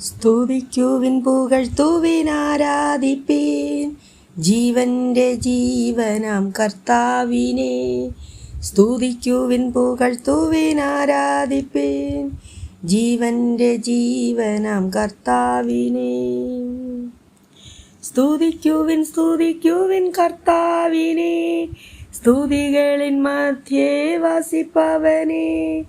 സ്തുതിക്കുവിൻ പുകഴ്ത്തുവിൻ ആരാധിപ്പീൻ ജീവന്റെ ജീവനാം കർത്താവിനെ. സ്തുതിക്കുവിൻ പുകഴ്ത്തുവിൻ ആരാധിപ്പീൻ ജീവന്റെ ജീവനാം കർത്താവിനെ. സ്തുതിക്കുവിൻ സ്തുതിക്കുവിൻ കർത്താവിനെ, സ്തുതികളിൻ മധ്യേ വസിപ്പവനെ.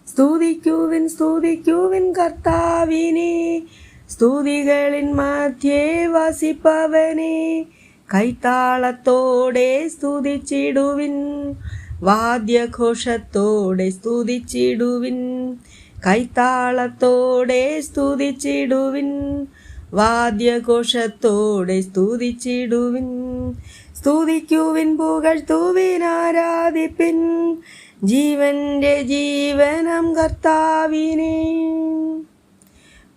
സ്തുതിക്കുവിൻ സ്തുതിക്കുവിൻ കർത്താവിനെ, സ്തുതികളിൻ മധ്യേ വസിപ്പവനെ. കൈത്താളത്തോടെ സ്തുതിച്ചിടുവിൻ, വാദ്യഘോഷത്തോടെ സ്തുതിച്ചിടുവിൻ. കൈത്താളത്തോടെ സ്തുതിച്ചിടുവിൻ, വാദ്യഘോഷത്തോടെ സ്തുതിച്ചിടുവിൻ. സ്തുതിക്കുവിൻ പുകഴ്ത്തുവിൻ ആരാധിപ്പിൻ ജീവന്റെ ജീവനാം കർത്താവിനെ.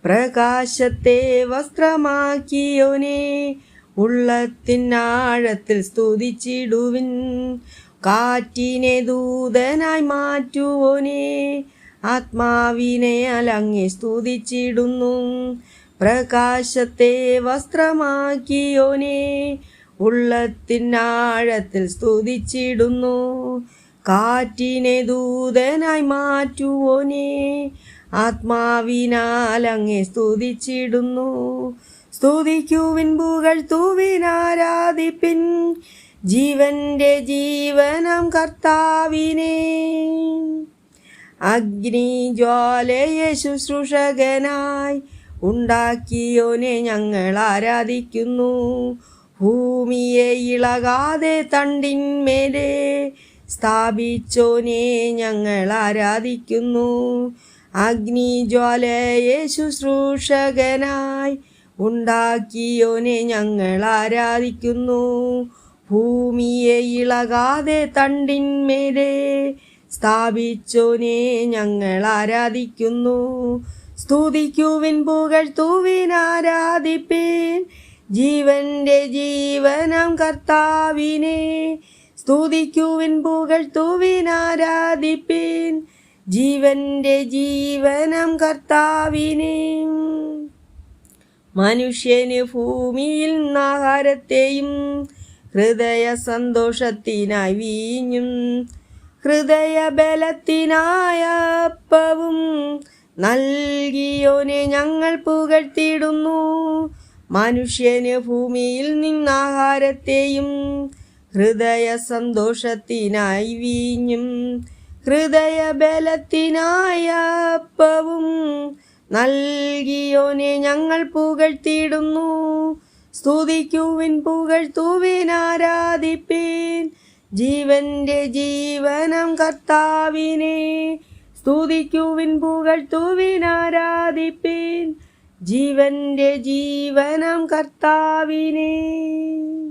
പ്രകാശത്തെ വസ്ത്രമാക്കിയോനെ, ഉള്ളത്തിനാഴത്തിൽ സ്തുതിച്ചിടുവിൻ. കാറ്റിനെ ദൂതനായി മാറ്റുവോനെ, ആത്മാവിനെ അലങ്ങി സ്തുതിച്ചിടുന്നു. പ്രകാശത്തെ വസ്ത്രമാക്കിയോനെ, ഉള്ളത്തിനാഴത്തിൽ സ്തുതിച്ചിടുന്നു. കാറ്റിനെ ദൂതനായി മാറ്റുവോനെ, ആത്മാവിനാൽ അങ്ങേ സ്തുതിച്ചിടുന്നു. സ്തുതിക്കുവിൻ പുകഴ്ത്തുവിൻ ആരാധിപ്പിൻ ജീവന്റെ ജീവനാം കർത്താവിനെ. അഗ്നിജ്വാലയെ ശുശ്രൂഷകനായി ഉണ്ടാക്കിയോനെ ഞങ്ങൾ ആരാധിക്കുന്നു. ഭൂമിയെ ഇളകാതെ തണ്ടിന്മേലെ സ്ഥാപിച്ചോനെ ഞങ്ങൾ ആരാധിക്കുന്നു. അഗ്നിജ്വാലയെ ശുശ്രൂഷകനായി ഉണ്ടാക്കിയോനെ ഞങ്ങൾ ആരാധിക്കുന്നു. ഭൂമിയെ ഇളകാതെ തണ്ടിന്മേലെ സ്ഥാപിച്ചോനെ ഞങ്ങൾ ആരാധിക്കുന്നു. സ്തുതിക്കുവിൻ പുകഴ്ത്തുവിൻ ആരാധിപ്പീൻ ജീവന്റെ ജീവനാം കർത്താവിനെ. സ്തുതിക്കുവിൻ പുകഴ്ത്തുവിൻ ആരാധിപ്പീൻ ജീവന്റെ ജീവനാം കർത്താവിനെ. മനുഷ്യന് ഭൂമിയിൽ ആഹാരത്തെയും ഹൃദയ സന്തോഷത്തിനായി വീഞ്ഞും ഹൃദയ ബലത്തിനായ അപ്പവും നൽകിയോനെ ഞങ്ങൾ പുകഴ്ത്തിയിടുന്നു. മനുഷ്യന് ഭൂമിയിൽ നിന്നാഹാരത്തെയും ഹൃദയ സന്തോഷത്തിനായി വീഞ്ഞും ഹൃദയ ബലത്തിനായ അപ്പവും നൽകിയോനെ ഞങ്ങൾ പുകഴ്ത്തിയിടുന്നു. സ്തുതിക്കുവിൻ പുകഴ്ത്തുവിൻ ആരാധിപ്പീൻ ജീവന്റെ ജീവനാം കർത്താവിനെ. സ്തുതിക്കുവിൻ പുകഴ്ത്തുവിൻ ആരാധിപ്പീൻ ജീവന്റെ ജീവനാം കർത്താവിനെ.